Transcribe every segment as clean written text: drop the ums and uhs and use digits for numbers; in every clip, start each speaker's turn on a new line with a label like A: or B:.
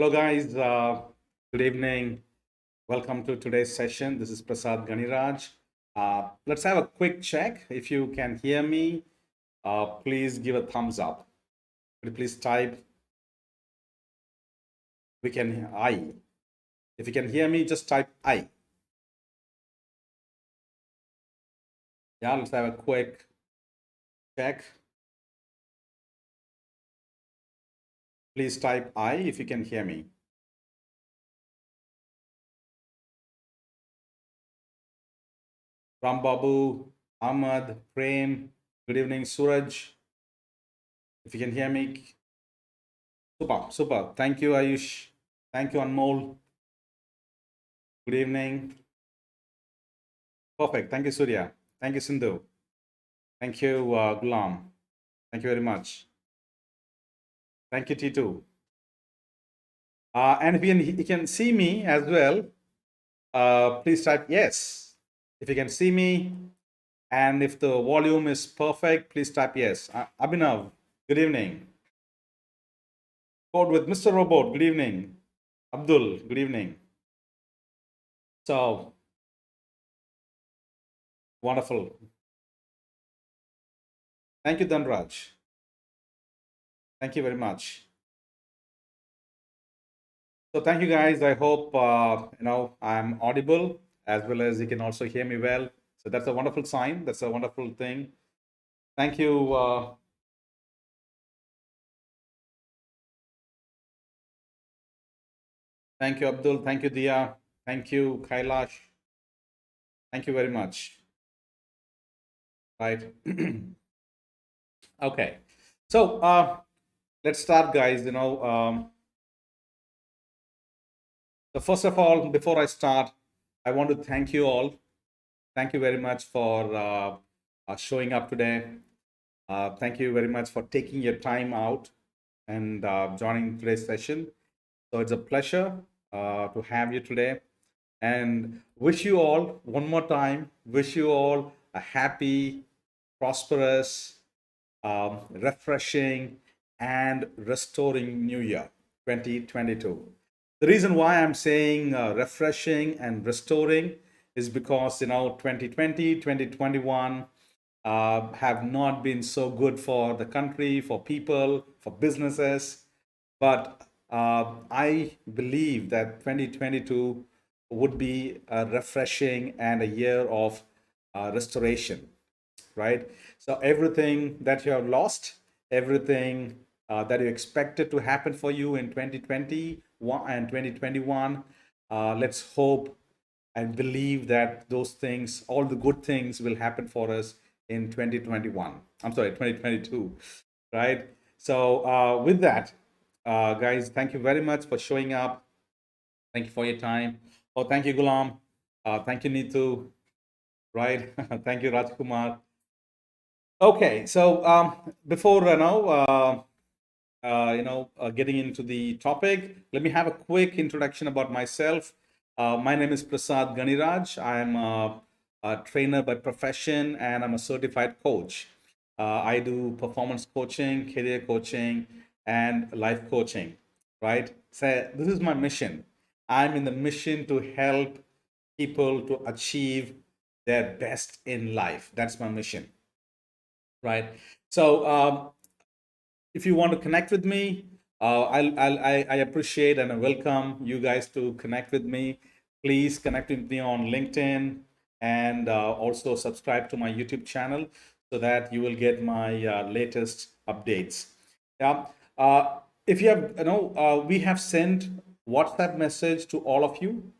A: Hello, guys. Good evening. Welcome to today's session. This is Prasad Ganiraj. Let's have a quick check. If you can hear me, please give a thumbs up. Could you please type I. If you can hear me, just type I. Yeah, let's have a quick check. Please type I if you can hear me. Ram Babu, Ahmad, Prem, good evening, Suraj. If you can hear me, super, super. Thank you, Ayush. Thank you, Anmol. Good evening. Perfect. Thank you, Surya. Thank you, Sindhu. Thank you, Gulam. Thank you very much. Thank you, T2. And if you can see me as well, please type yes. If you can see me, and if the volume is perfect, please type yes. Abhinav, good evening. Code with Mr. Robot, good evening. Abdul, good evening. So, wonderful. Thank you, Dhanraj. Thank you very much. So thank you guys. I hope I'm audible as well as you can also hear me well. So that's a wonderful sign. That's a wonderful thing. Thank you. Thank you, Abdul. Thank you, Dia. Thank you, Kailash. Thank you very much. Right. Okay. So let's start, guys. So first of all, before I start, I want to thank you all. Thank you very much for showing up today. Thank you very much for taking your time out and joining today's session. So it's a pleasure to have you today and wish you all one more time, wish you all a happy, prosperous, refreshing, and restoring new year 2022. The reason why I'm saying refreshing and restoring is because 2020, 2021 have not been so good for the country, for people, for businesses. But I believe that 2022 would be a refreshing and a year of restoration, right? So everything that you have lost, everything that you expected to happen for you in 2020 and 2021, let's hope and believe that those things, all the good things will happen for us in 2021. I'm sorry, 2022, right? So with that, guys, thank you very much for showing up. Thank you for your time. Oh, thank you, Gulam. Thank you, Neetu. Right? Thank you, Rajkumar. Okay, so before getting into the topic, let me have a quick introduction about myself. My name is Prasad Ganiraj. I'm a trainer by profession and I'm a certified coach. I do performance coaching, career coaching, and life coaching, right? So this is my mission. I'm in the mission to help people to achieve their best in life. That's my mission, right? So if you want to connect with me, I appreciate and I welcome you guys to connect with me. Please connect with me on LinkedIn and also subscribe to my YouTube channel so that you will get my latest updates. Yeah. If you have, we have sent WhatsApp message to all of you.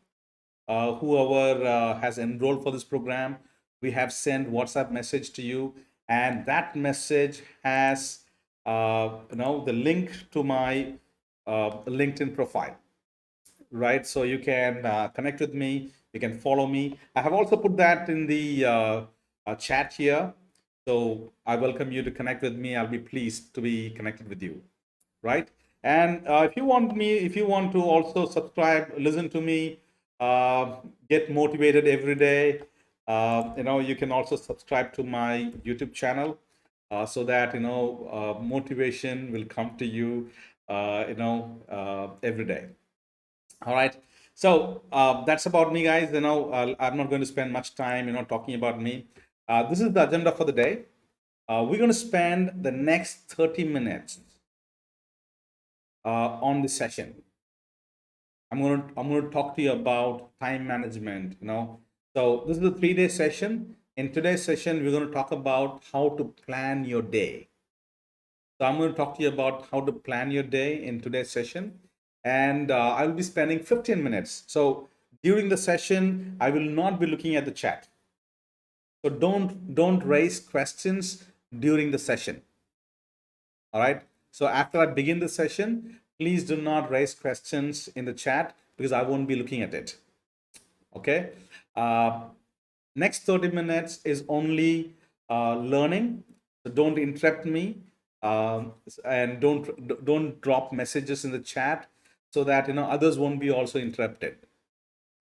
A: Whoever has enrolled for this program, we have sent WhatsApp message to you, and that message has the link to my LinkedIn profile, right? So you can connect with me, you can follow me. I have also put that in the chat here. So I welcome you to connect with me. I'll be pleased to be connected with you, right? And if you want to also subscribe, listen to me, uh, get motivated every day, you can also subscribe to my YouTube channel so that motivation will come to you. every day. All right. So that's about me, guys. I'm not going to spend much time, talking about me. This is the agenda for the day. We're going to spend the next 30 minutes on this session. I'm going to talk to you about time management. So this is a 3-day session. In today's session, we're going to talk about how to plan your day. So I'm going to talk to you about how to plan your day in today's session, and I'll be spending 15 minutes. So during the session, I will not be looking at the chat. So don't raise questions during the session. All right. So after I begin the session, please do not raise questions in the chat because I won't be looking at it. Okay. Uh, Next 30 minutes is only learning. So don't interrupt me, and don't drop messages in the chat so that others won't be also interrupted.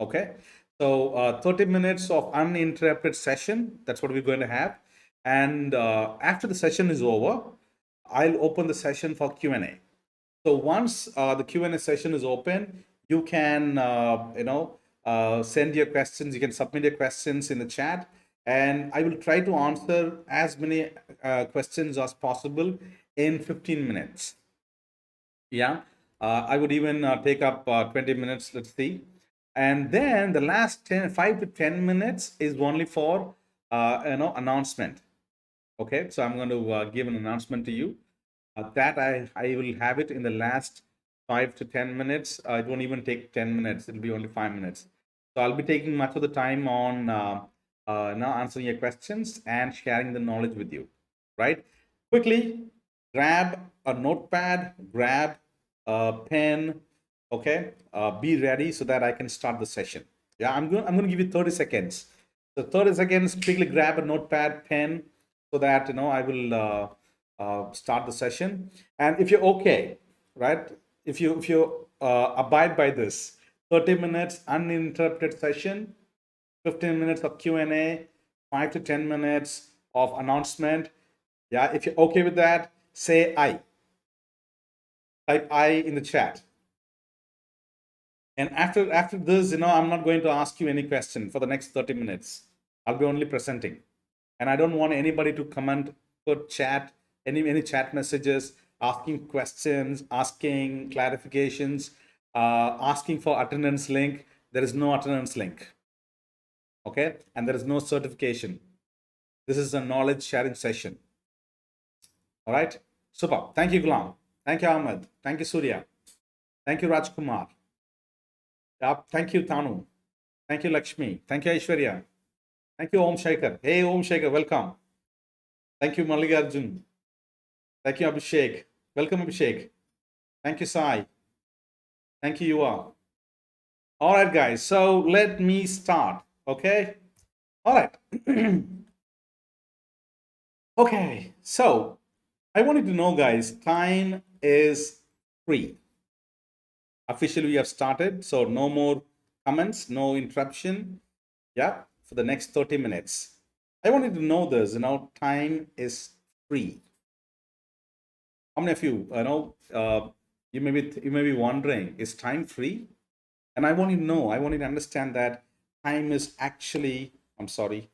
A: Okay. So 30 minutes of uninterrupted session. That's what we're going to have. And after the session is over, I'll open the session for Q&A. So once the Q&A session is open, you can send your questions. You can submit your questions in the chat, and I will try to answer as many questions as possible in 15 minutes. Yeah, I would even take up 20 minutes. Let's see, and then the last 5 to 10 minutes is only for announcement. Okay, so I'm going to give an announcement to you. That I will have it in the last 5 to 10 minutes. It won't even take 10 minutes. It'll be only 5 minutes. So I'll be taking much of the time on now answering your questions and sharing the knowledge with you, right? Quickly grab a notepad, grab a pen, okay? Be ready so that I can start the session. Yeah, I'm going to give you 30 seconds. So 30 seconds, quickly grab a notepad, pen, so that I will start the session. And if you're okay, right? If you abide by this 30 minutes uninterrupted session, 15 minutes of Q&A, 5 to 10 minutes of announcement. Yeah, if you're okay with that, say I. Type I in the chat. And after this, I'm not going to ask you any question for the next 30 minutes. I'll be only presenting. And I don't want anybody to comment, put chat, any chat messages, asking questions, asking clarifications, asking for attendance link. There is no attendance link. Okay, and there is no certification. This is a knowledge sharing session. All right, super. Thank you, Gulam. Thank you, Ahmed. Thank you, Surya. Thank you, Rajkumar. Thank you, Tanu. Thank you, Lakshmi. Thank you, Aishwarya. Thank you, Om Shaker. Hey, Om Shaker, welcome. Thank you, Mallikarjun. Thank you, Abhishek. Welcome, Abhishek. Thank you, Sai. Thank you, Yuva. All right, guys. So let me start. Okay. All right. Okay. So I wanted to know, guys, time is free. Officially, we have started. So no more comments, no interruption. Yeah. For the next 30 minutes. I wanted to know this, time is free. How many of you, you may be wondering, is time free? And I want you to know, I want you to understand that time is actually, I'm sorry.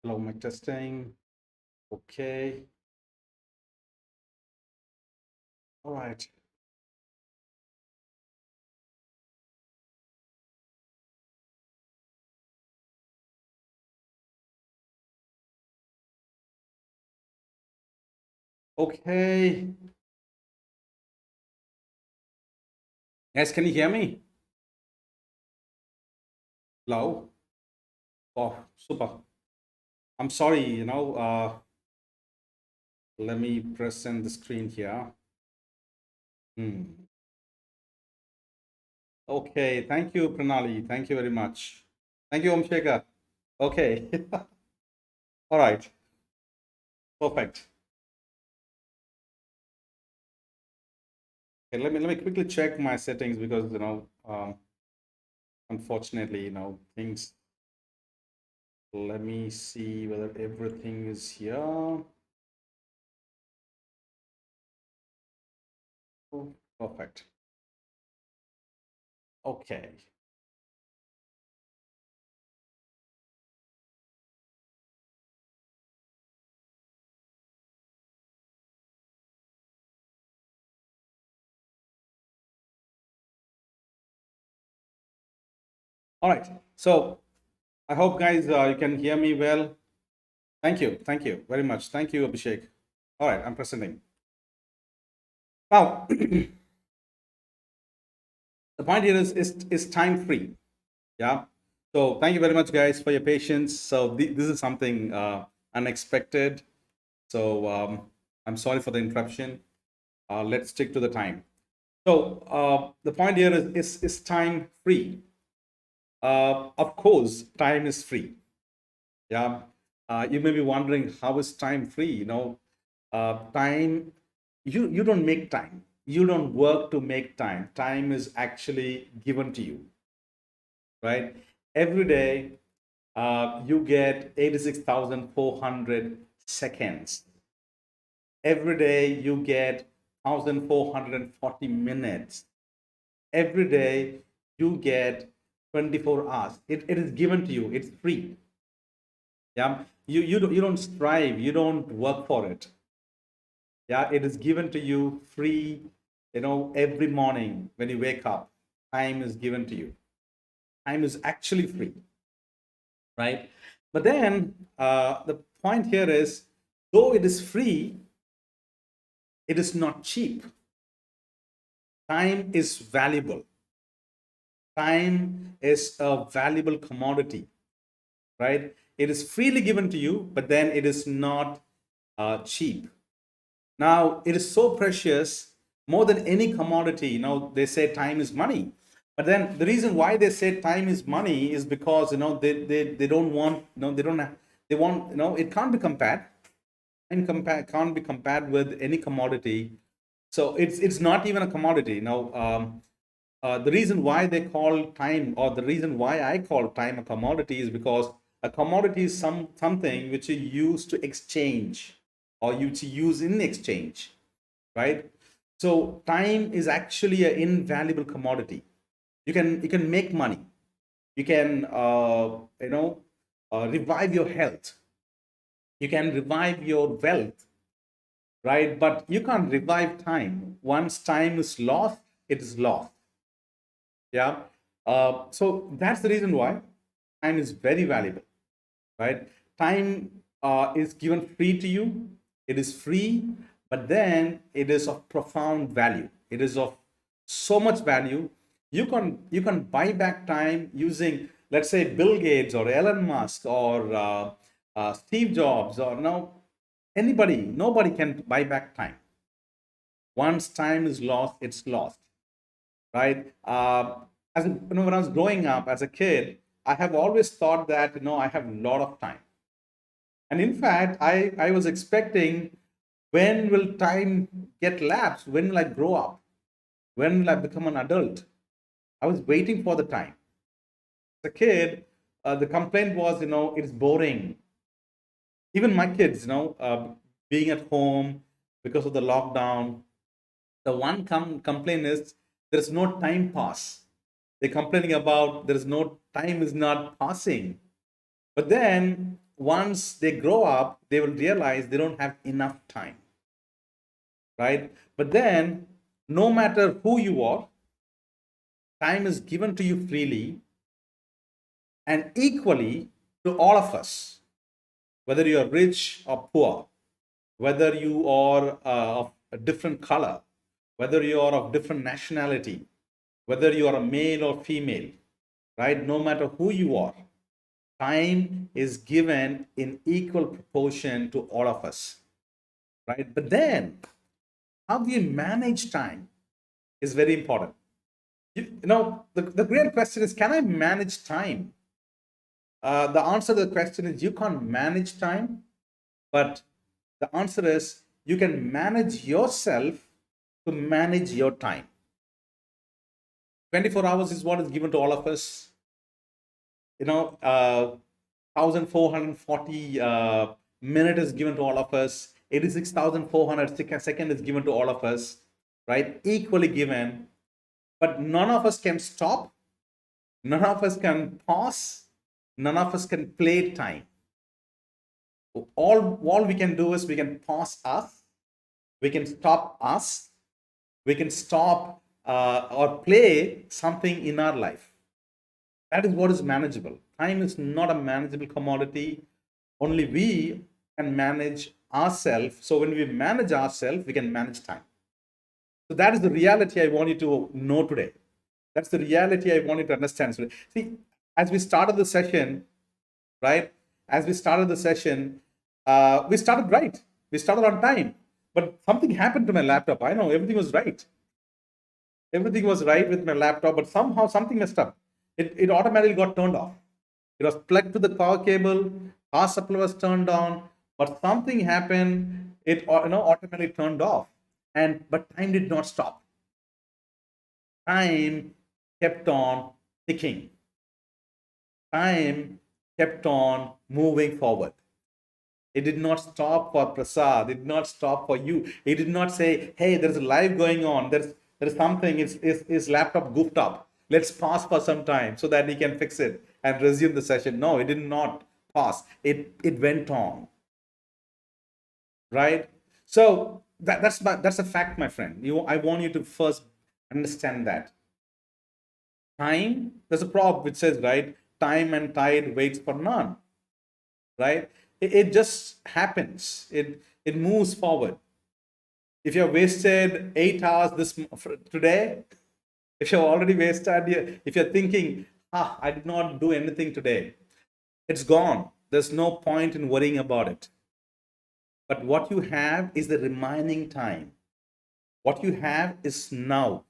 A: Hello, mic testing. Okay. All right. Okay. Guys, can you hear me? Hello? Oh, super. I'm sorry, let me present the screen here. Hmm. Okay, thank you, Pranali. Thank you very much. Thank you, Omshekar. Okay. All right. Perfect. Okay, let me quickly check my settings because unfortunately, things. Let me see whether everything is here. Oh, perfect. Okay. All right. So I hope, guys, you can hear me well. Thank you. Thank you very much. Thank you, Abhishek. All right, I'm presenting. Now, the point here is time free. Yeah. So thank you very much, guys, for your patience. So this is something unexpected. So I'm sorry for the interruption. Let's stick to the time. So the point here is time free. Of course, time is free. Yeah. You may be wondering how is time free? Time, you don't make time. You don't work to make time. Time is actually given to you, right? Every day, you get 86,400 seconds. Every day, you get 1,440 minutes. Every day, you get 24 hours. It is given to you. It's free. Yeah, you don't strive, you don't work for it. Yeah, it is given to you free. Every morning when you wake up, time is given to you. Time is actually free, right? But then the point here is, though it is free, it is not cheap. Time is valuable. Time is a valuable commodity, right? It is freely given to you, but then it is not cheap. Now, it is so precious, more than any commodity. They say time is money. But then the reason why they say time is money is because, they don't want, they don't have, they want, it can't be compared. And can't be compared with any commodity. So it's not even a commodity. The reason why they call time, or the reason why I call time a commodity, is because a commodity is something which you use to exchange, or you to use in exchange, right? So time is actually an invaluable commodity. You can make money. You can revive your health. You can revive your wealth, right? But you can't revive time. Once time is lost, it is lost. Yeah. So that's the reason why time is very valuable, right? Time is given free to you. It is free, but then it is of profound value. It is of so much value. You can buy back time using, let's say, Bill Gates or Elon Musk or Steve Jobs, or no anybody. Nobody can buy back time. Once time is lost, it's lost, right? When I was growing up as a kid, I have always thought that I have a lot of time. And in fact, I was expecting, when will time get lapsed? When will I grow up? When will I become an adult? I was waiting for the time. As a kid, the complaint was, it's boring. Even my kids, being at home because of the lockdown, the one complaint is there's no time pass. They're complaining about there's no time is not passing. But then once they grow up, they will realize they don't have enough time, right? But then, no matter who you are, time is given to you freely and equally to all of us, whether you are rich or poor, whether you are of a different color, whether you are of different nationality, whether you are a male or female, right? No matter who you are, time is given in equal proportion to all of us, right? But then, how we manage time is very important. The real question is, can I manage time? The answer to the question is you can't manage time, but the answer is you can manage yourself to manage your time. 24 hours is what is given to all of us. 1440 minute is given to all of us. 86,400 second is given to all of us, right? Equally given, but none of us can stop. None of us can pause. None of us can play time. All we can do is we can pause us. We can stop us. We can stop or play something in our life. That is what is manageable. Time is not a manageable commodity. Only we can manage ourselves. So when we manage ourselves, we can manage time. So that is the reality I want you to know today. That's the reality I want you to understand. So, see, as we started the session, right? As we started the session, we started right. We started on time. But something happened to my laptop. I know everything was right. Everything was right with my laptop, but somehow something messed up. It automatically got turned off. It was plugged to the power cable, power supply was turned on, but something happened. It automatically turned off, but time did not stop. Time kept on ticking. Time kept on moving forward. It did not stop for Prasad. It did not stop for you. It did not say, hey, there's a live going on. There's something. His laptop goofed up. Let's pause for some time so that he can fix it and resume the session. No, it did not pause. It went on. Right? So that's a fact, my friend. I want you to first understand that. Time, there's a proverb which says, right, time and tide waits for none. Right? It just happens. It moves forward. If you have wasted 8 hours today, if you've already wasted, if you're thinking, I did not do anything today, it's gone. There's no point in worrying about it. But what you have is the remaining time. What you have is now,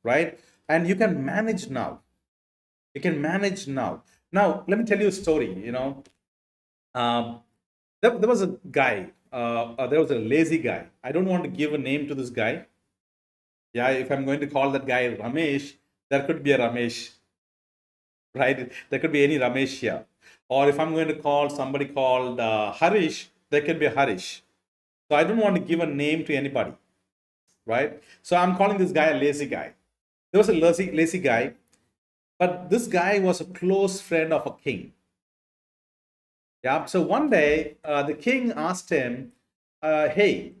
A: right? And you can manage now. You can manage now. Now, let me tell you a story. There was a guy. There was a lazy guy. I don't want to give a name to this guy. Yeah, if I'm going to call that guy Ramesh, there could be a Ramesh, right? There could be any Ramesh here. Or if I'm going to call somebody called Harish, there could be a Harish. So I don't want to give a name to anybody, right? So I'm calling this guy a lazy guy. There was a lazy guy, but this guy was a close friend of a king. Yeah. So one day, the king asked him, "Hey,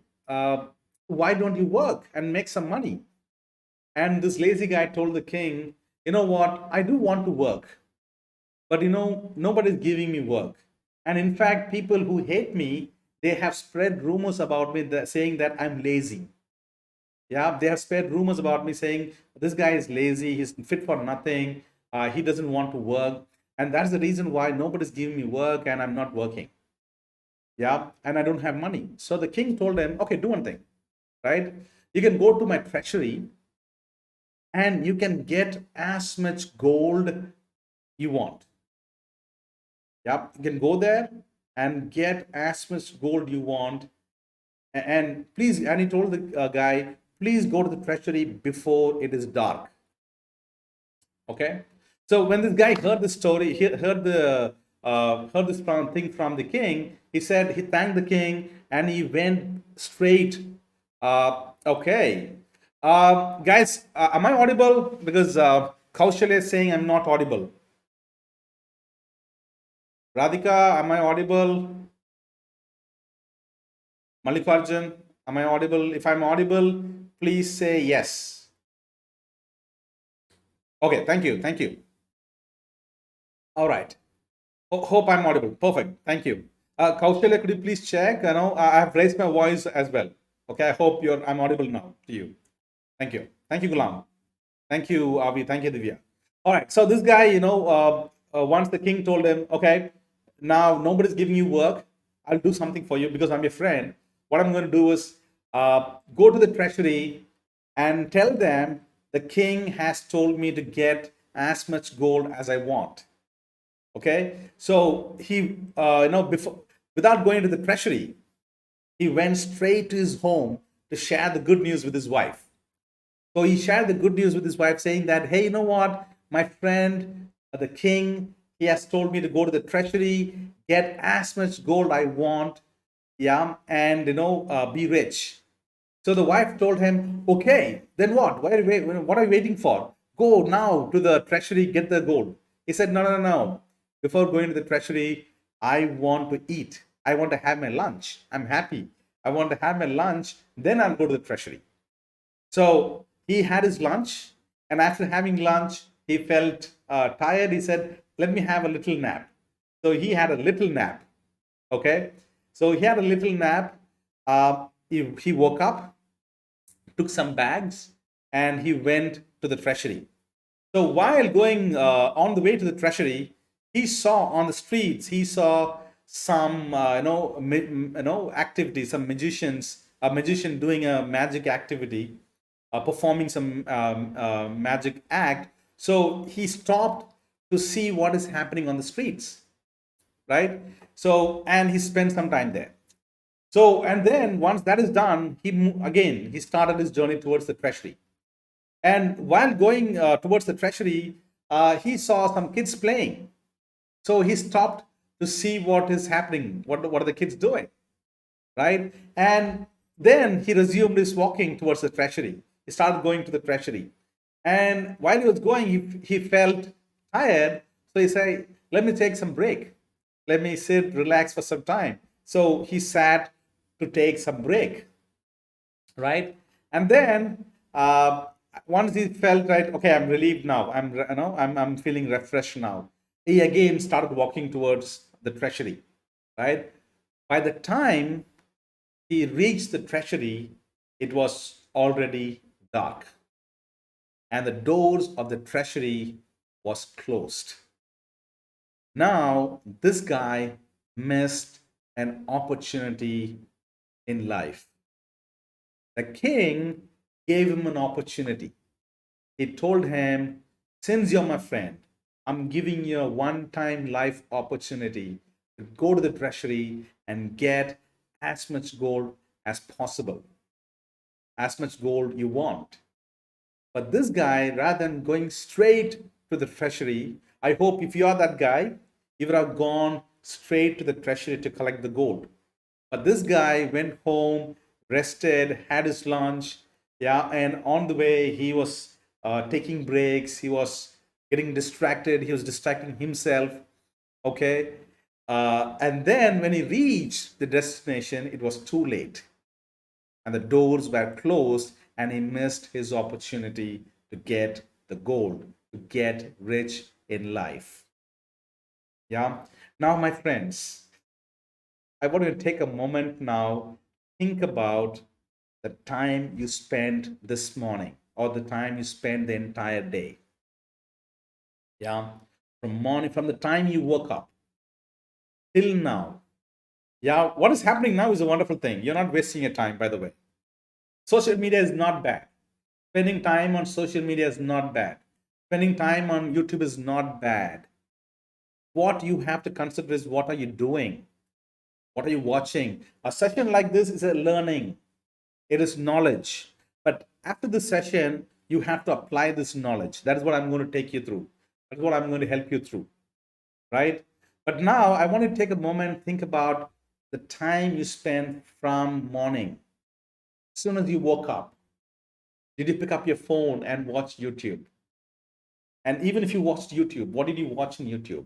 A: why don't you work and make some money?" And this lazy guy told the king, "You know what? I do want to work, but nobody's giving me work. And in fact, people who hate me, they have spread rumors about me saying that I'm lazy. Yeah, they have spread rumors about me saying this guy is lazy, he's fit for nothing, he doesn't want to work, and that's the reason why nobody's giving me work and I'm not working. Yeah, and I don't have money." So the king told him, "Okay, do one thing, right? You can go to my treasury and you can get as much gold you want. Yeah, you can go there and get as much gold you want. And please," and he told the guy, "please go to the treasury before it is dark." Okay. So when this guy heard the story, he heard this thing from the king, he said he thanked the king and he went straight. Okay. Guys, am I audible? Because Kaushalya is saying I'm not audible. Radhika, am I audible? Mallikarjun, am I audible? If I'm audible, please say yes. Okay, thank you, thank you. All right. Hope I'm audible. Perfect. Thank you. Kaushalya, could you please check? I have raised my voice as well. Okay, I hope I'm audible now to you. Thank you. Thank you, Gulam. Thank you, Avi. Thank you, Divya. All right. So this guy, once the king told him, okay, now nobody's giving you work. I'll do something for you because I'm your friend. What I'm going to do is go to the treasury and tell them the king has told me to get as much gold as I want. Okay. So he, before, without going to the treasury, he went straight to his home to share the good news with his wife. So he shared the good news with his wife, saying that, hey, you know what? My friend, the king, he has told me to go to the treasury, get as much gold I want, yeah, and be rich. So the wife told him, okay, then what? What are you waiting for? Go now to the treasury, get the gold. He said, no, no, no, no. Before going to the treasury, I want to eat. I want to have my lunch. I'm happy. I want to have my lunch. Then I'll go to the treasury. So he had his lunch, and after having lunch, he felt tired. He said, let me have a little nap. So he had a little nap. Okay. So he had a little nap. He woke up, took some bags, and he went to the treasury. So while going on the way to the treasury, he saw on the streets, he saw some activities, some magicians, a magician doing a magic activity, performing some magic act. So he stopped to see what is happening on the streets, right? So and he spent some time there. So and then once that is done, he started his journey towards the treasury. And while going towards the treasury, he saw some kids playing. So he stopped to see what is happening. What are the kids doing? Right? And then he resumed his walking towards the treasury. He started going to the treasury. And while he was going, he felt tired. So he said, let me take some break. Let me sit, relax for some time. So he sat to take some break, right? And then once he felt right, okay, I'm relieved now. I'm feeling refreshed now. He again started walking towards the treasury, right? By the time he reached the treasury, it was already dark, and the doors of the treasury was closed. Now this guy missed an opportunity in life. The king gave him an opportunity. He told him, since you're my friend, I'm giving you a one time life opportunity to go to the treasury and get as much gold as possible, as much gold you want. But this guy, rather than going straight to the treasury, I hope if you are that guy, you would have gone straight to the treasury to collect the gold. But this guy went home, rested, had his lunch, yeah, and on the way he was taking breaks. He was getting distracted. He was distracting himself. Okay, and then when he reached the destination, it was too late, and the doors were closed, and he missed his opportunity to get the gold, to get rich in life. Yeah. Now, my friends, I want you to take a moment now, think about the time you spent this morning or the time you spent the entire day. Yeah. From the time you woke up till now. Yeah. What is happening now is a wonderful thing. You're not wasting your time, by the way. Social media is not bad. Spending time on social media is not bad. Spending time on YouTube is not bad. What you have to consider is what are you doing? What are you watching? A session like this is a learning. It is knowledge. But after this session, you have to apply this knowledge. That is what I'm going to take you through. That's what I'm going to help you through. Right? But now I want you to take a moment, think about the time you spent from morning. As soon as you woke up, did you pick up your phone and watch YouTube? And even if you watched YouTube, what did you watch on YouTube?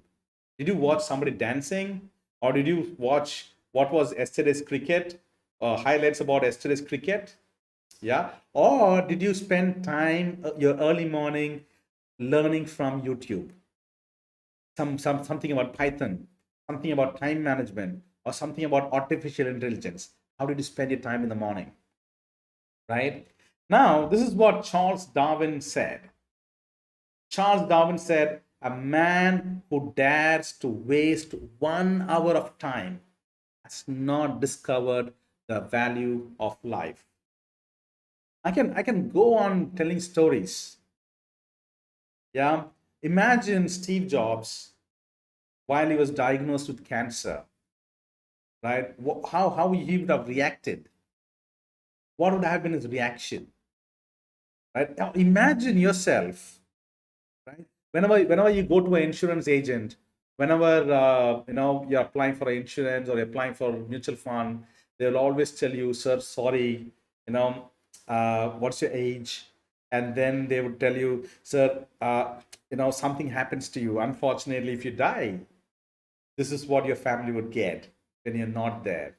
A: Did you watch somebody dancing, or did you watch what was yesterday's cricket, highlights about yesterday's cricket? Yeah. Or did you spend time your early morning learning from YouTube? Something about Python, something about time management, or something about artificial intelligence. How did you spend your time in the morning? Right? Now, this is what Charles Darwin said. Charles Darwin said, a man who dares to waste 1 hour of time has not discovered the value of life. I can go on telling stories. Yeah. Imagine Steve Jobs while he was diagnosed with cancer, right? How he would have reacted. What would have been his reaction? Right? Now imagine yourself, right? Whenever you go to an insurance agent, whenever you're applying for an insurance or you're applying for a mutual fund, they'll always tell you, sir, sorry, what's your age? And then they would tell you, sir, something happens to you. Unfortunately, if you die, this is what your family would get when you're not there.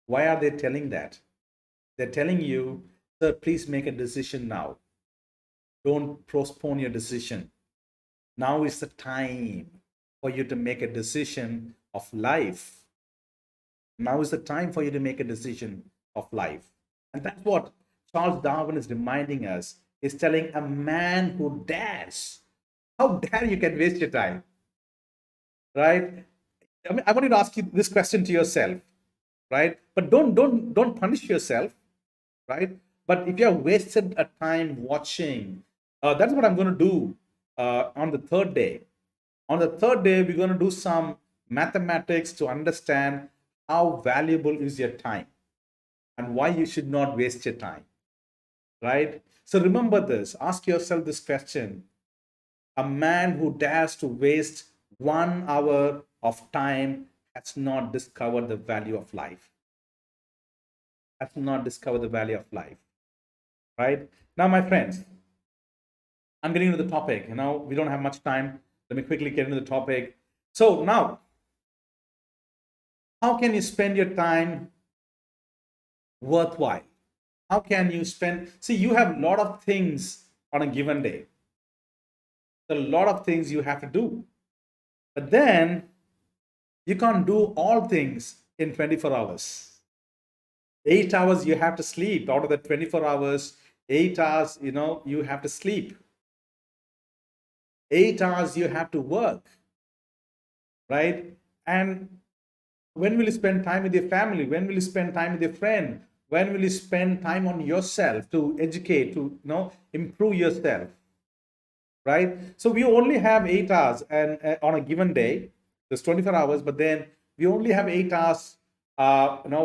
A: Why are they telling that? They're telling you, sir, please make a decision now. Don't postpone your decision. Now is the time for you to make a decision of life. Now is the time for you to make a decision of life. And that's what Charles Darwin is reminding us, is telling a man who dares. How dare you can waste your time, right? I mean, I want you to ask you this question to yourself, right? But don't punish yourself, right? But if you have wasted a time watching, that's what I'm going to do on the third day. On the third day, we're going to do some mathematics to understand how valuable is your time and why you should not waste your time, right? So remember this, ask yourself this question. A man who dares to waste 1 hour of time has not discovered the value of life. Has not discovered the value of life, right? Now, my friends, I'm getting into the topic. We don't have much time. Let me quickly get into the topic. So now, how can you spend your time worthwhile? How can you spend? See, you have a lot of things on a given day. A lot of things you have to do. But then you can't do all things in 24 hours. 8 hours you have to sleep. Out of the 24 hours, 8 hours, you have to sleep. 8 hours you have to work, right? And when will you spend time with your family? When will you spend time with your friend? When will you spend time on yourself to educate, to improve yourself, right? So we only have 8 hours, and on a given day, there's 24 hours, but then we only have 8 hours,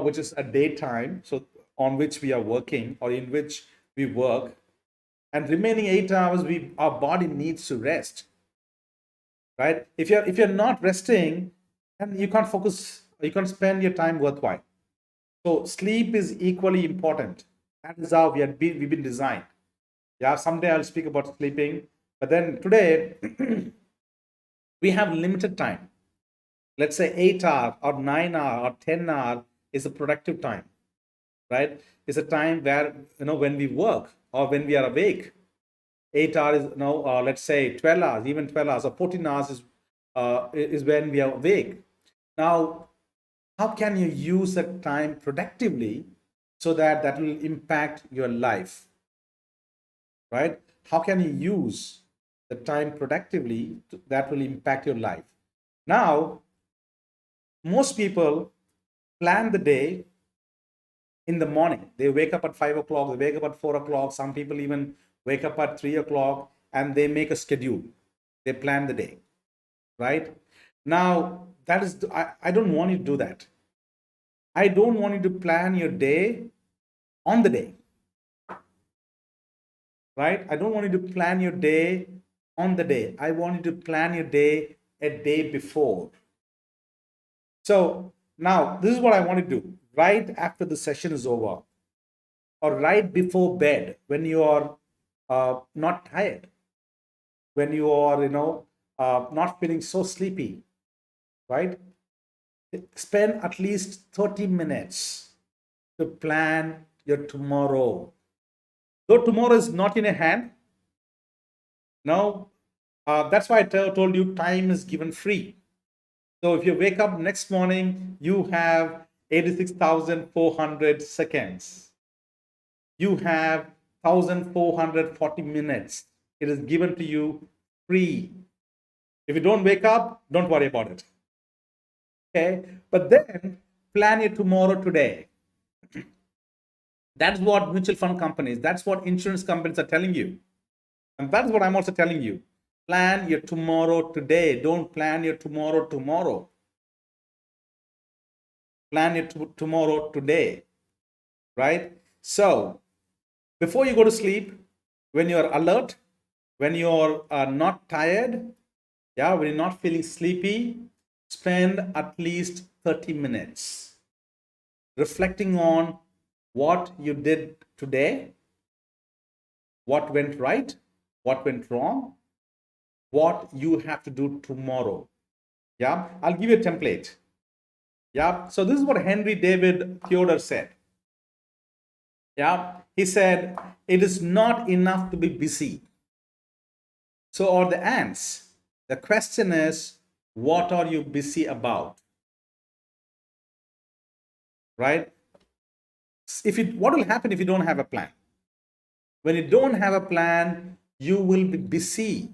A: which is a daytime, so on which we are working or in which we work, and remaining 8 hours, our body needs to rest, right? If you're not resting, and you can't focus, you can't spend your time worthwhile. So sleep is equally important. That is how we've been designed. Yeah, someday I'll speak about sleeping, but then today we have limited time. Let's say 8 hour or 9 hour or 10 hour is a productive time, right? It's a time where when we work or when we are awake. 8 hours is let's say 12 hours, even 12 hours or 14 hours is when we are awake. Now, how can you use that time productively so that will impact your life, right? How can you use the time productively that will impact your life? Now, most people plan the day in the morning. They wake up at 5 o'clock, they wake up at 4 o'clock. Some people even wake up at 3 o'clock, and they make a schedule. They plan the day, right? Now, I don't want you to do that. I don't want you to plan your day on the day, right? I don't want you to plan your day on the day. I want you to plan your day a day before. So now this is what I want to do right after the session is over, or right before bed, when you are not tired, when you are not feeling so sleepy. right? Spend at least 30 minutes to plan your tomorrow. Though tomorrow is not in a hand, now that's why I told you time is given free. So if you wake up next morning, you have 86,400 seconds. You have 1,440 minutes. It is given to you free. If you don't wake up, don't worry about it. Okay? But then plan your tomorrow today. That's what mutual fund companies, that's what insurance companies are telling you. And that's what I'm also telling you. Plan your tomorrow today. Don't plan your tomorrow tomorrow. Plan your tomorrow today, right? So before you go to sleep, when you're alert, when you're not tired, yeah, when you're not feeling sleepy, spend at least 30 minutes reflecting on what you did today, what went right, what went wrong, what you have to do tomorrow. Yeah, I'll give you a template. Yeah, so this is what Henry David Theodore said. Yeah, he said, it is not enough to be busy. So are the ants. The question is, what are you busy about? Right? What will happen if you don't have a plan? When you don't have a plan, you will be busy.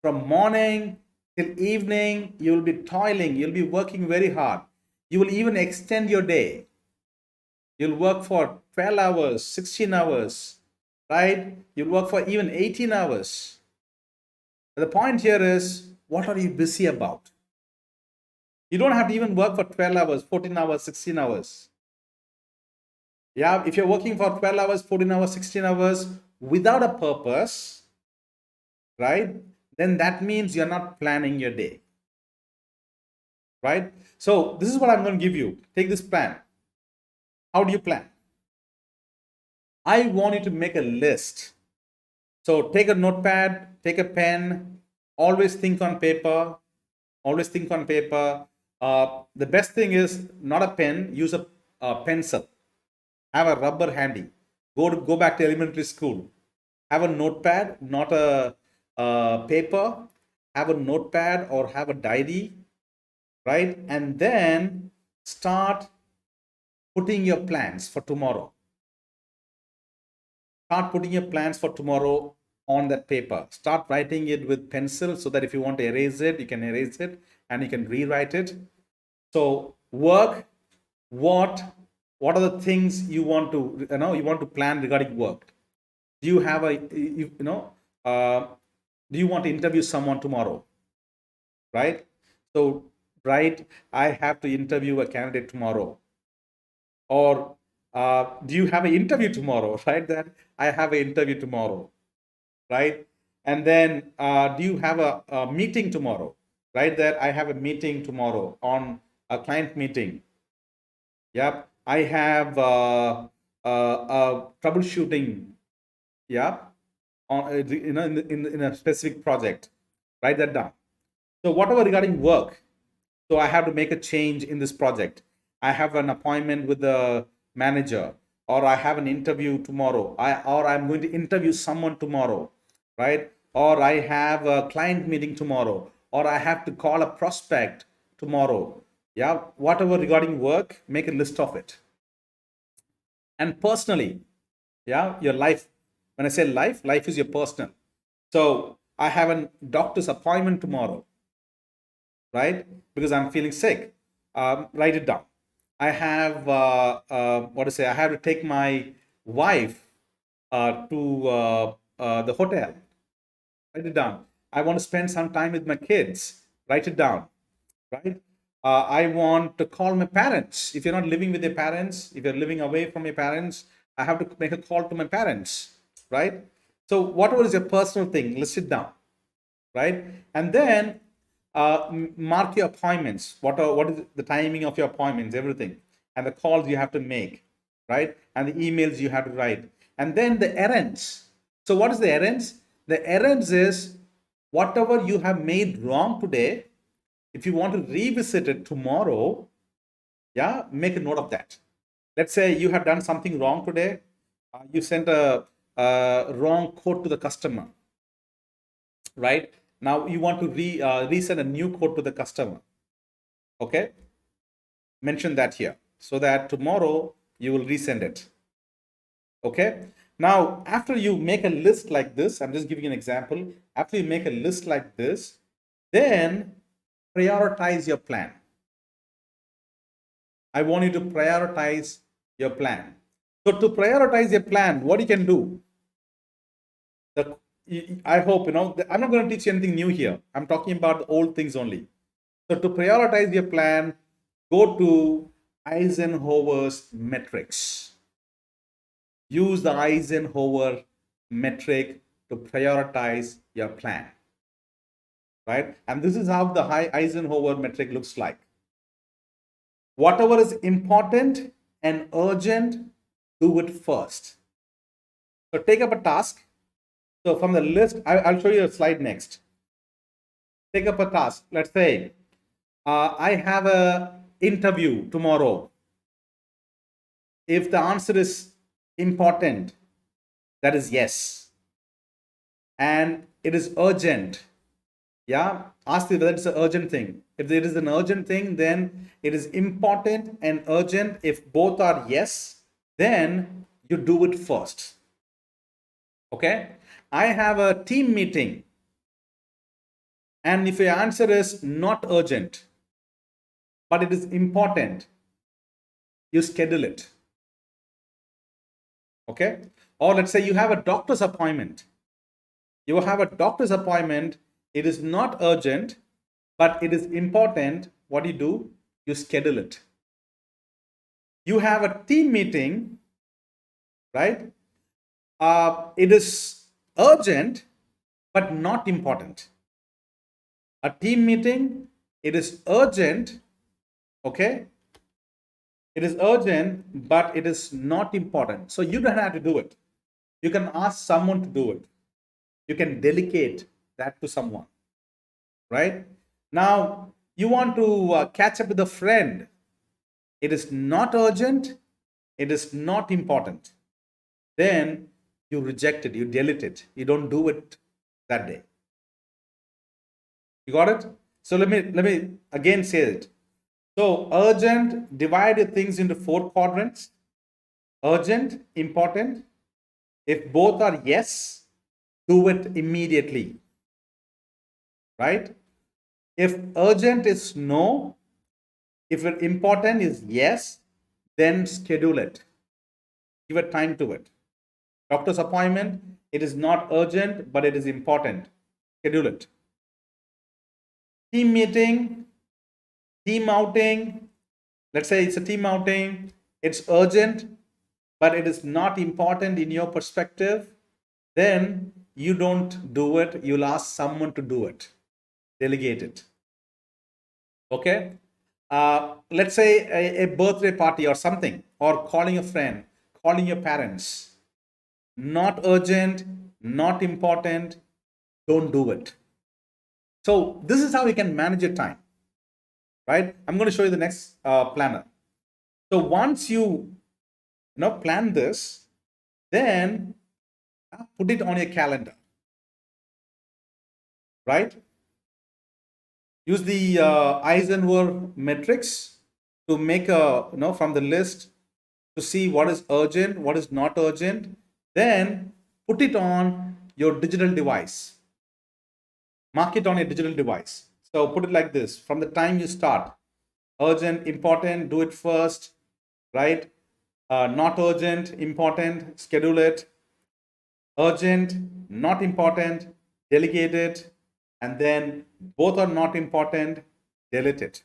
A: From morning till evening, you will be toiling, you'll be working very hard. You will even extend your day. You'll work for 12 hours, 16 hours, right? You'll work for even 18 hours. The point here is, what are you busy about? You don't have to even work for 12 hours, 14 hours, 16 hours. Yeah, if you're working for 12 hours, 14 hours, 16 hours without a purpose, right? Then that means you're not planning your day, right? So this is what I'm going to give you. Take this plan. How do you plan? I want you to make a list. So take a notepad, take a pen, always think on paper, always think on paper. The best thing is not a pen, use a pencil. Have a rubber handy. Go back to elementary school. Have a notepad, not a paper. Have a notepad or have a diary, right? And then start putting your plans for tomorrow. Start putting your plans for tomorrow on that paper. Start writing it with pencil so that if you want to erase it, you can erase it and you can rewrite it. So work, what are the things you want to plan regarding work? Do you have do you want to interview someone tomorrow, right? So right, I have to interview a candidate tomorrow. Or do you have an interview tomorrow, right? That I have an interview tomorrow, right? And then do you have a meeting tomorrow, right? That I have a meeting tomorrow on a client meeting. Yep, I have troubleshooting. Yeah, on in a specific project. Write that down. So whatever regarding work, so I have to make a change in this project. I have an appointment with the manager, or I have an interview tomorrow. I'm going to interview someone tomorrow, right? Or I have a client meeting tomorrow, or I have to call a prospect tomorrow. Yeah, whatever regarding work, make a list of it. And personally, yeah, your life. When I say life is your personal. So I have a doctor's appointment tomorrow, right? Because I'm feeling sick. Write it down. I have what to say? I have to take my wife to the hotel. Write it down. I want to spend some time with my kids. Write it down, right? I want to call my parents. If you're not living with your parents, if you're living away from your parents, I have to make a call to my parents, right? So whatever is your personal thing, list it down, right? And then mark your appointments. What is the timing of your appointments, everything, and the calls you have to make, right? And the emails you have to write, and then the errands. So what is the errands? The errands is whatever you have made wrong today, If you want to revisit it tomorrow, yeah, make a note of that. Let's say you have done something wrong today. You sent a wrong code to the customer, right? Now you want to resend a new code to the customer. Okay, mention that here so that tomorrow you will resend it. Okay, now after you make a list like this, I'm just giving you an example. After you make a list like this, then prioritize your plan. I want you to prioritize your plan. So to prioritize your plan, what you can do, I hope, I'm not going to teach you anything new here. I'm talking about the old things only. So to prioritize your plan, go to Eisenhower's metrics. Use the Eisenhower metric to prioritize your plan, right? And this is how the Eisenhower metric looks like. Whatever is important and urgent, do it first. So take up a task. So from the list, I'll show you a slide next. Take up a task. Let's say I have a interview tomorrow. If the answer is important, that is yes. And it is urgent. Yeah, ask whether it's an urgent thing. If there is an urgent thing, then it is important and urgent. If both are yes, then you do it first. Okay, I have a team meeting, and if your answer is not urgent, but it is important, you schedule it. Okay, or let's say you have a doctor's appointment. You have a doctor's appointment, it is not urgent, but it is important. What do you do? You schedule it. You have a team meeting, right? It is urgent, but not important. A team meeting, it is urgent, okay? It is urgent, but it is not important. So you don't have to do it. You can ask someone to do it. You can delegate that to someone, right? Now, you want to catch up with a friend. It is not urgent. It is not important. Then you reject it. You delete it. You don't do it that day. You got it? So let me again say it. So urgent, divide things into 4 quadrants. Urgent, important. If both are yes, do it immediately. Right? If urgent is no, if important is yes, then schedule it. Give a time to it. Doctor's appointment, it is not urgent, but it is important. Schedule it. Team meeting, team outing. Let's say it's a team outing. It's urgent, but it is not important in your perspective. Then you don't do it. You'll ask someone to do it. Delegate it. Okay. Let's say a birthday party or something, or calling a friend, calling your parents. Not urgent, not important. Don't do it. So this is how you can manage your time, right? I'm going to show you the next planner. So once you plan this, then put it on your calendar, right? Use the Eisenhower metrics to make a from the list to see what is urgent, what is not urgent. Then put it on your digital device. Mark it on your digital device. So put it like this: from the time you start, urgent, important, do it first, right? Not urgent, important, schedule it. Urgent, not important, delegate it. And then both are not important, delete it.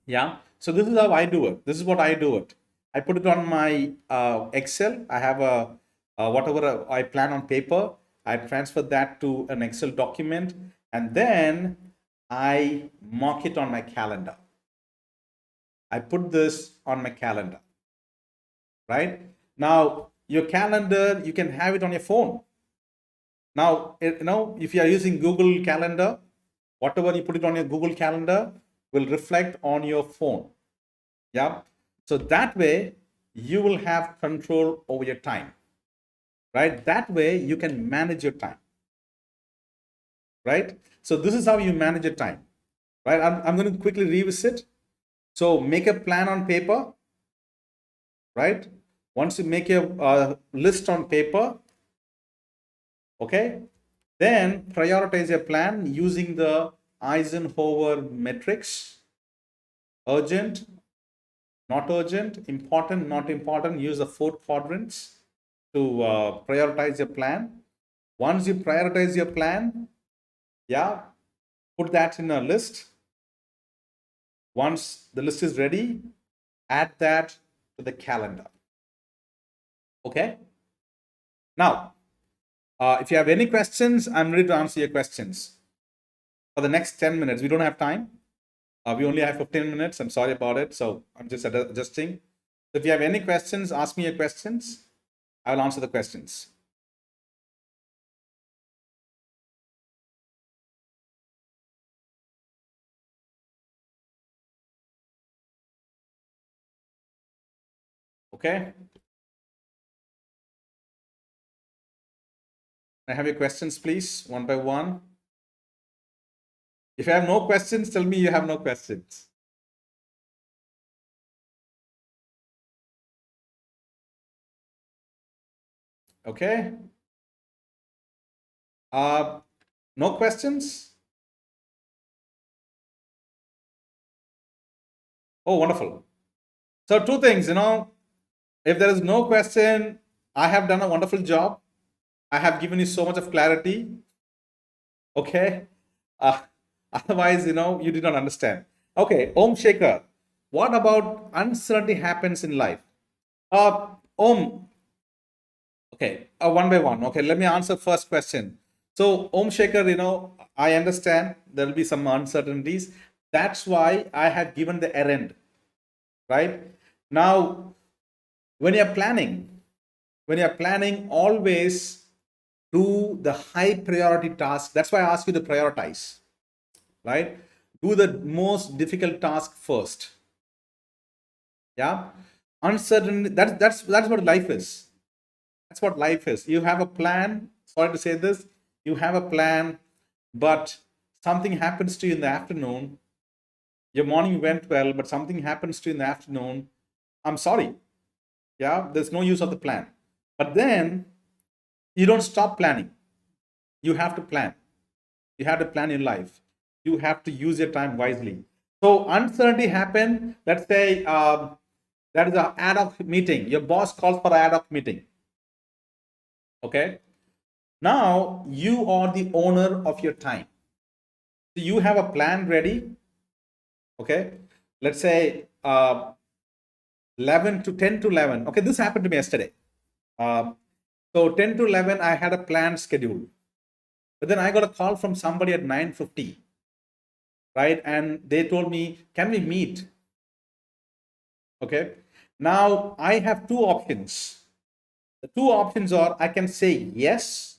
A: Yeah. So this is how I do it. This is what I do it. I put it on my Excel. I have a whatever I plan on paper. I transfer that to an Excel document, and then I mark it on my calendar. I put this on my calendar. Right now, your calendar, you can have it on your phone. Now, if you are using Google Calendar, Whatever you put it on your Google Calendar will reflect on your phone. Yeah. So that way you will have control over your time, right? That way you can manage your time, right? So this is how you manage your time, right? I'm going to quickly revisit. So make a plan on paper, right? Once you make your list on paper, okay, then prioritize your plan using the Eisenhower matrix. Urgent, not urgent, important, not important. Use the 4 quadrants to prioritize your plan. Once you prioritize your plan, yeah, put that in a list. Once the list is ready, add that to the calendar. Okay. Now, if you have any questions, I'm ready to answer your questions. For the next 10 minutes, we don't have time. We only have 15 minutes. I'm sorry about it. So I'm just adjusting. If you have any questions, ask me your questions. I will answer the questions. Okay. I have your questions, please, one by one. If you have no questions, tell me you have no questions. Okay. No questions? Oh, wonderful. So two things, if there is no question, I have done a wonderful job. I have given you so much of clarity. Okay. Uh, Otherwise, you did not understand. Okay, Om Shaker, what about uncertainty happens in life? Om, okay, one by one. Okay, let me answer first question. So, Om Shaker, I understand there will be some uncertainties. That's why I have given the errand, right? Now, when you're planning, always do the high priority task. That's why I ask you to prioritize, right? Do the most difficult task first. Yeah. Uncertain. That's what life is. That's what life is. You have a plan. Sorry to say this. You have a plan, but something happens to you in the afternoon. Your morning went well, but something happens to you in the afternoon. I'm sorry. Yeah, there's no use of the plan. But then you don't stop planning. You have to plan. You have to plan your life. You have to use your time wisely. So uncertainty happened. Let's say that is an ad hoc meeting. Your boss calls for an ad hoc meeting. Okay. Now you are the owner of your time. So you have a plan ready. Okay. Let's say 11 to 10 to 11. Okay. This happened to me yesterday. So 10 to 11, I had a planned schedule. But then I got a call from somebody at 9:50, right? And they told me, can we meet? Okay. Now I have two options. The two options are I can say yes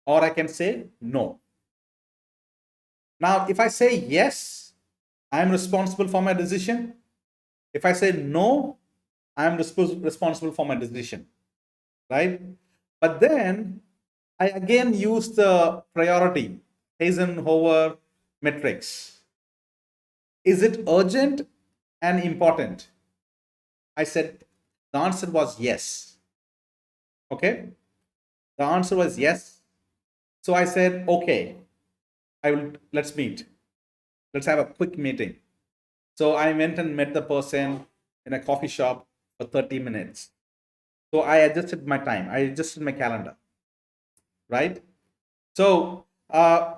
A: or I can say no. Now, if I say yes, I'm responsible for my decision. If I say no, I'm responsible for my decision, right? But then I again use the priority Eisenhower matrix. Is it urgent and important? I said the answer was yes. Okay, the answer was yes. So I said, okay, let's meet. Let's have a quick meeting. So I went and met the person in a coffee shop for 30 minutes. So I adjusted my time. I adjusted my calendar, right? So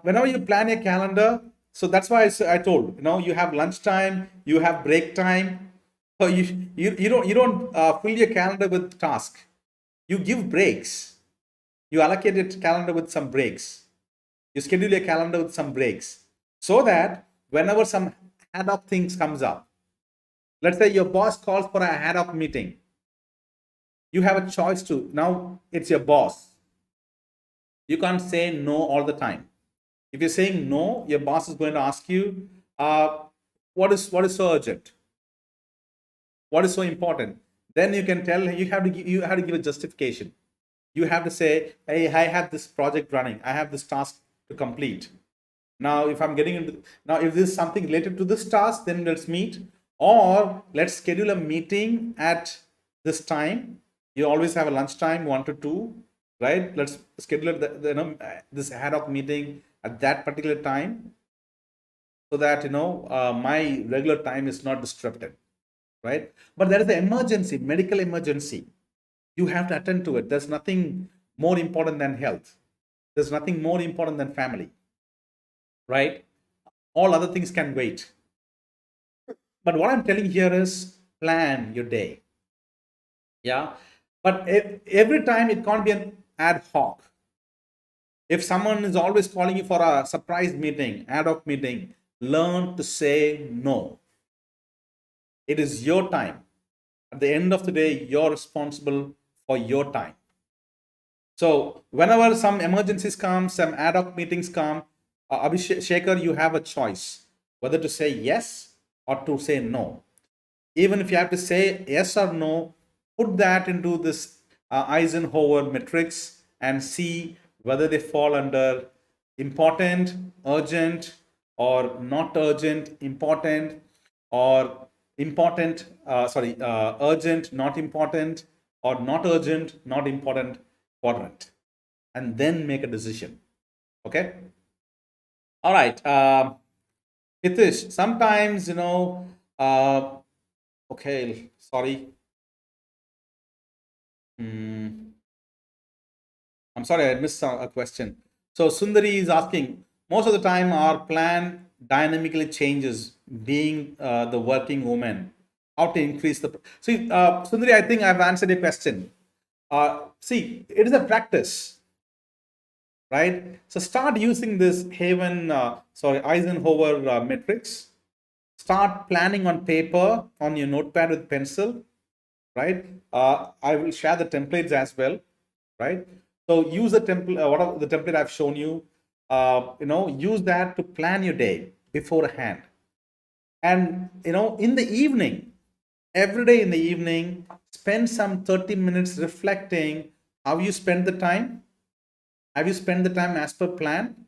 A: whenever you plan your calendar, so that's why I told, you have lunchtime, you have break time. So you don't fill your calendar with tasks. You give breaks. You allocate your calendar with some breaks. You schedule your calendar with some breaks so that whenever some ad hoc things comes up, let's say your boss calls for a ad hoc meeting, you have a choice to, now it's your boss. You can't say no all the time. If you're saying no, your boss is going to ask you, what is so urgent? What is so important? Then you can tell, you have to give a justification. You have to say, hey, I have this project running, I have this task to complete. Now, if this is something related to this task, then let's meet, or let's schedule a meeting at this time. You always have a lunchtime, 1 to 2, right? Let's schedule this ad hoc meeting at that particular time, so that my regular time is not disrupted, right? But there is an emergency, medical emergency. You have to attend to it. There's nothing more important than health. There's nothing more important than family, right? All other things can wait. But what I'm telling here is plan your day. Yeah. But every time it can't be an ad hoc. If someone is always calling you for a surprise meeting, ad hoc meeting, learn to say no. It is your time. At the end of the day, you're responsible for your time. So whenever some emergencies come, some ad hoc meetings come, Abhishekar, you have a choice whether to say yes or to say no. Even if you have to say yes or no, put that into this Eisenhower matrix and see whether they fall under important, urgent, or not urgent, important, or important, urgent, not important, or not urgent, not important quadrant, and then make a decision. Okay. All right. Hitesh, sometimes, okay, sorry. I'm sorry, I missed a question. So Sundari is asking, most of the time our plan dynamically changes being the working woman. How to increase the... See, Sundari, I think I've answered your question. See, it is a practice, right? So start using this Eisenhower matrix. Start planning on paper, on your notepad with pencil, right? I will share the templates as well, right? So use the template, whatever the template I've shown you, use that to plan your day beforehand. And, in the evening, every day in the evening, spend some 30 minutes reflecting how you spend the time. Have you spent the time as per plan?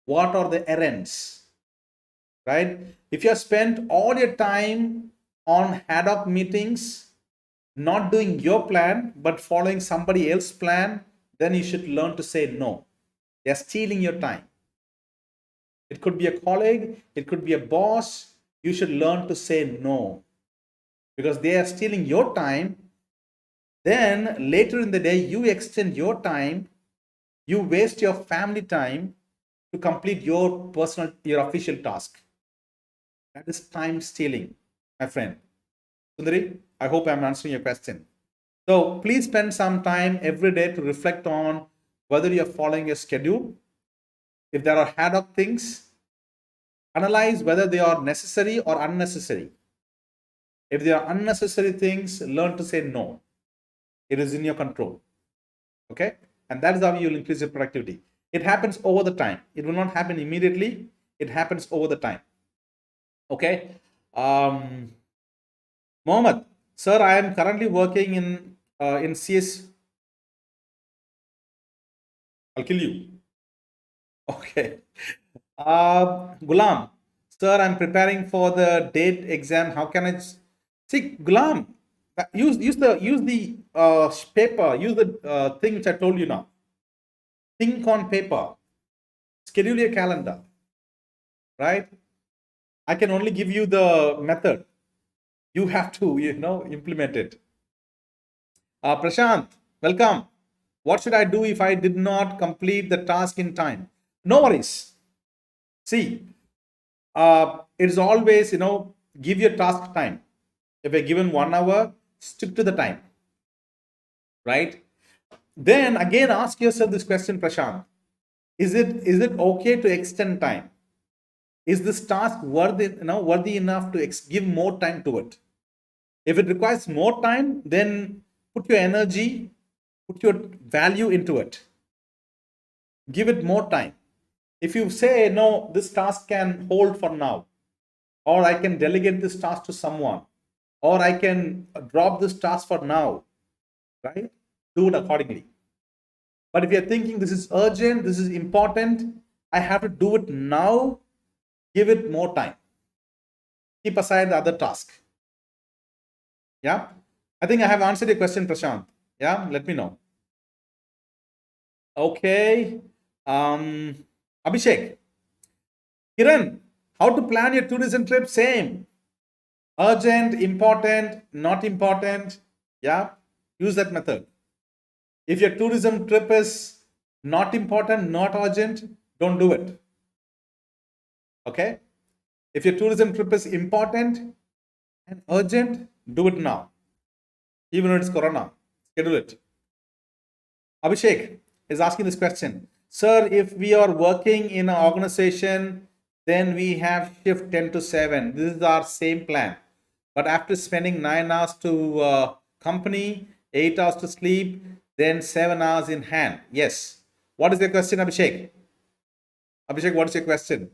A: What are the errands, right? If you have spent all your time on ad hoc meetings, not doing your plan, but following somebody else's plan, then you should learn to say no. They're stealing your time. It could be a colleague, it could be a boss. You should learn to say no, because they are stealing your time. Then later in the day, you extend your time, you waste your family time to complete your official task. That is time stealing, my friend. Sundari, I hope I'm answering your question. So please spend some time every day to reflect on whether you're following a schedule. If there are ad hoc things, analyze whether they are necessary or unnecessary. If they are unnecessary things, learn to say no. It is in your control. Okay? And that is how you will increase your productivity. It happens over the time. It will not happen immediately. It happens over the time. Okay? Mohammed, sir, I am currently working in CS. I'll kill you. Okay. Gulam, sir, I'm preparing for the date exam. How can I see, Gulam? Use the paper. Use the thing which I told you now. Think on paper. Schedule your calendar. Right? I can only give you the method. You have to, implement it. Prashant, welcome. What should I do if I did not complete the task in time? No worries. See, it's always, give your task time. If you're given 1 hour, stick to the time. Right? Then again, ask yourself this question, Prashant. Is it okay to extend time? Is this task worthy enough to give more time to it? If it requires more time, then put your energy, put your value into it. Give it more time. If you say, no, this task can hold for now, or I can delegate this task to someone, or I can drop this task for now, right? Do it accordingly. But if you're thinking this is urgent, this is important, I have to do it now, give it more time. Keep aside the other task. Yeah. I think I have answered your question, Prashant. Yeah. Let me know. Okay. Abhishek. Kiran, how to plan your tourism trip? Same. Urgent, important, not important. Yeah. Use that method. If your tourism trip is not important, not urgent, don't do it. Okay. If your tourism trip is important and urgent, do it now. Even if it's Corona, schedule it. Abhishek is asking this question. Sir, if we are working in an organization, then we have shift 10 to 7. This is our same plan. But after spending 9 hours to company, 8 hours to sleep, then 7 hours in hand. Yes. What is your question, Abhishek? Abhishek, what is your question?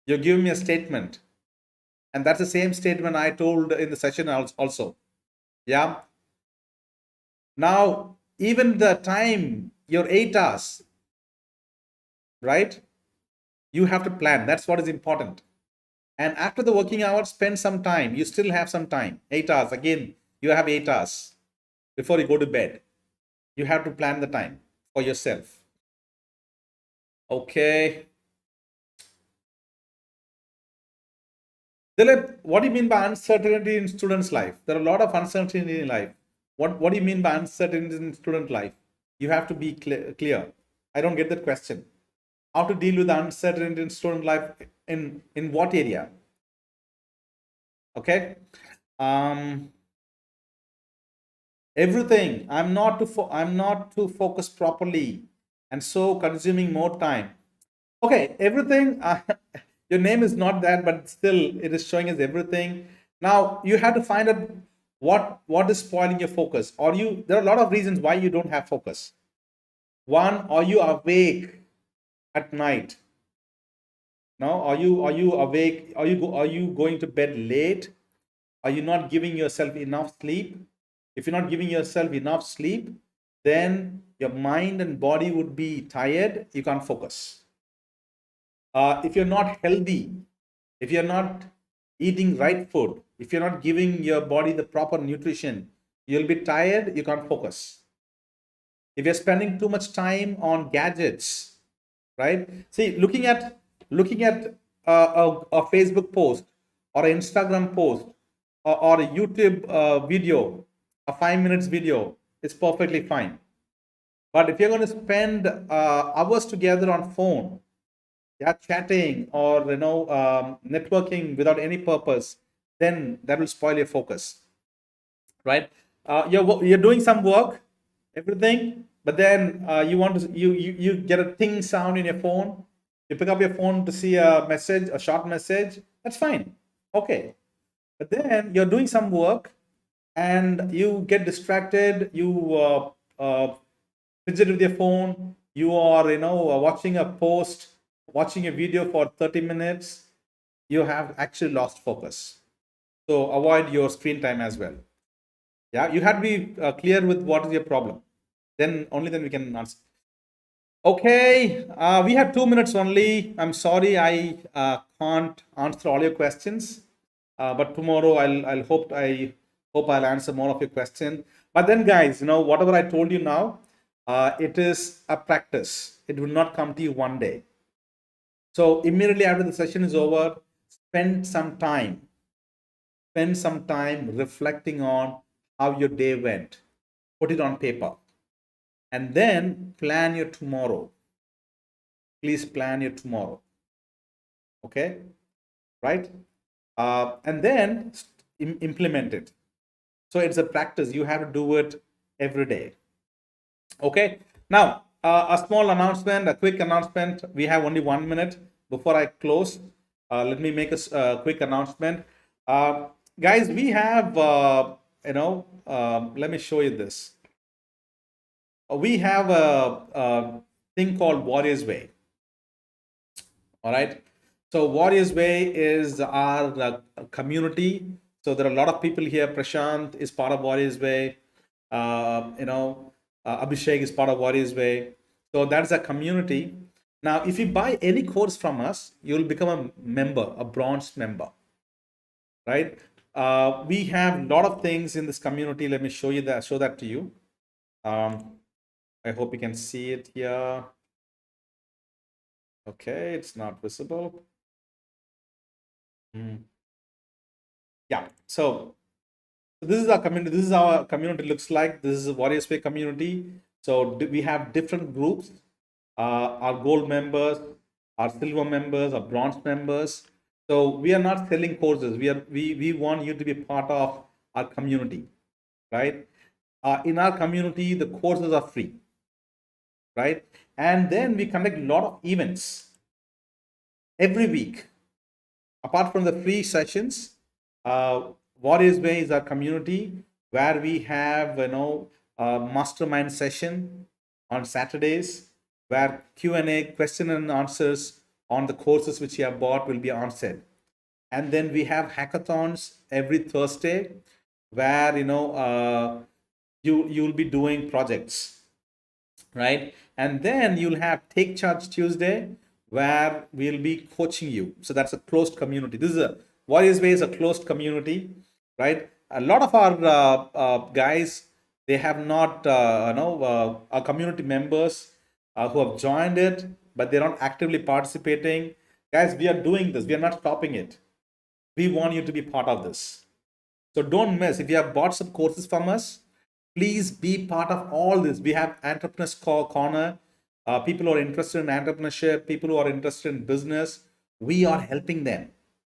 A: You're giving me a statement. And that's the same statement I told in the session also. Yeah. Now, even the time, your 8 hours, right? You have to plan. That's what is important. And after the working hours, spend some time. You still have some time. 8 hours. Again, you have 8 hours before you go to bed. You have to plan the time for yourself. Okay. Dilip, what do you mean by uncertainty in students' life? There are a lot of uncertainty in life. What do you mean by uncertainty in student life? You have to be clear. I don't get that question. How to deal with uncertainty in student life in what area? Okay. Um, everything. I'm not to focus properly, and so consuming more time. Okay, everything. Your name is not that, but still, it is showing as everything. Now you have to find out what is spoiling your focus. Or you, there are a lot of reasons why you don't have focus. One, are you awake at night? Now, are you awake? Are you going to bed late? Are you not giving yourself enough sleep? If you're not giving yourself enough sleep, then your mind and body would be tired. You can't focus. If you're not healthy, if you're not eating right food, if you're not giving your body the proper nutrition, you'll be tired. You can't focus. If you're spending too much time on gadgets, right? See, looking at a Facebook post or an Instagram post or a YouTube video, a 5 minutes video is perfectly fine. But if you're going to spend hours together on phone, yeah, chatting or networking without any purpose, then that will spoil your focus, right? You're doing some work, everything, but then you want to you get a ting sound in your phone. You pick up your phone to see a message, a short message. That's fine, okay. But then you're doing some work and you get distracted. You fidget with your phone. You are watching a post, watching a video for 30 minutes. You have actually lost focus. So avoid your screen time as well. Yeah, you have to be clear with what is your problem. Then only then we can answer. Okay, we have 2 minutes only. I'm sorry I can't answer all your questions, but tomorrow I hope I'll answer more of your questions. But then, guys, whatever I told you now, it is a practice. It will not come to you one day. So immediately after the session is over, spend some time. Spend some time reflecting on how your day went. Put it on paper, and then plan your tomorrow. Please plan your tomorrow. Okay, right? And then implement it. So it's a practice. You have to do it every day. Okay. Now, a small announcement, a quick announcement. We have only 1 minute before I close. Let me make a quick announcement. Guys, we have, let me show you this. We have a thing called Warriors Way. All right. So Warriors Way is our community. So there are a lot of people here. Prashant is part of Warriors Way. Abhishek is part of Warriors Way. So that's a community. Now, if you buy any course from us, you'll become a member, a bronze member, right? We have a lot of things in this community. Let me show you that. Show that to you. I hope you can see it here. Okay, it's not visible. Yeah. So this is our community. This is our community looks like. This is a Warriors Way community. So we have different groups. Our gold members, our silver members, our bronze members. So we are not selling courses. We want you to be part of our community, right? In our community, the courses are free, right? And then we conduct a lot of events every week. Apart from the free sessions, Warriors Way is our community where we have a mastermind session on Saturdays where Q&A, question and answers on the courses which you have bought will be answered. And then we have hackathons every Thursday where you'll be doing projects, right? And then you'll have Take Charge Tuesday, where we'll be coaching you. So that's a closed community. This is a Warriors Way is a closed community, right? A lot of our guys, they have not, our community members who have joined it, but they're not actively participating. Guys, we are doing this. We are not stopping it. We want you to be part of this. So don't miss. If you have bought some courses from us, please be part of all this. We have Entrepreneurs Corner. People who are interested in entrepreneurship, people who are interested in business, we are helping them.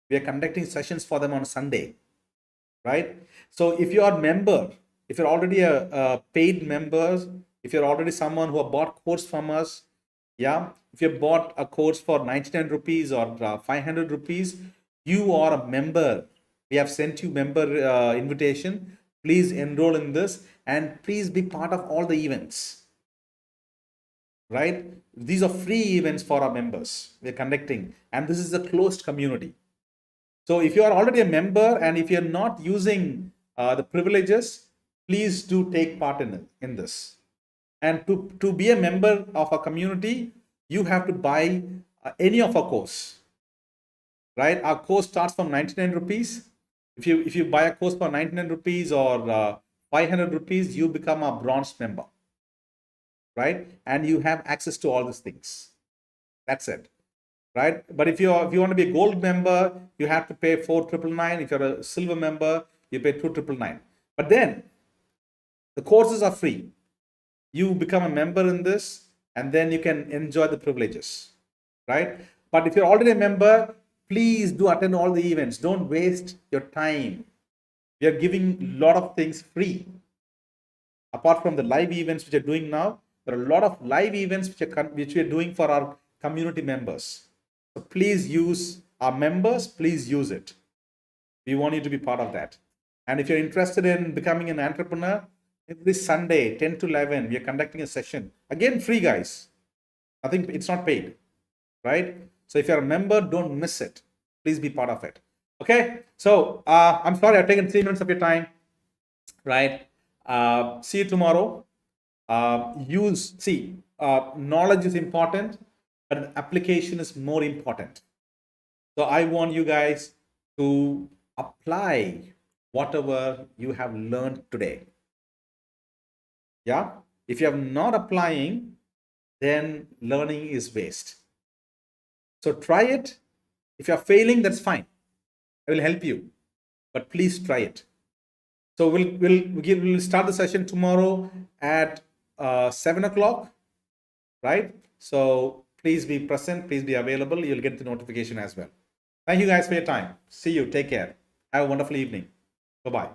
A: We are conducting sessions for them on Sunday, right? So if you are a member, if you're already a paid member, if you're already someone who have bought course from us, yeah, if you bought a course for 99 rupees or 500 rupees, you are a member. We have sent you member invitation. Please enroll in this and please be part of all the events, right? These are free events for our members we're conducting, and this is a closed community. So if you are already a member and if you're not using the privileges, please do take part in this. And to be a member of a community, you have to buy any of our course, right? Our course starts from 99 rupees. If you buy a course for 99 rupees or 500 rupees, you become a bronze member, right? And you have access to all these things. That's it, right? But if you want to be a gold member, you have to pay 4,999. If you're a silver member, you pay 2,999. But then the courses are free. You become a member in this, and then you can enjoy the privileges, right? But if you're already a member, please do attend all the events. Don't waste your time. We are giving a lot of things free. Apart from the live events which are doing now, there are a lot of live events which we are doing for our community members. So please use our members, please use it. We want you to be part of that. And if you're interested in becoming an entrepreneur, every Sunday, 10 to 11, we are conducting a session. Again, free, guys. Nothing, it's not paid, right? So if you're a member, don't miss it. Please be part of it. Okay. So I'm sorry I've taken 3 minutes of your time, right? See you tomorrow. Knowledge is important, but application is more important. So I want you guys to apply whatever you have learned today. Yeah. If you are not applying, then learning is waste. So try it. If you're failing, that's fine. I will help you, but please try it. So we'll start the session tomorrow at 7 o'clock, right? So please be present, please be available. You'll get the notification as well. Thank you guys for your time. See you. Take care. Have a wonderful evening. Bye-bye.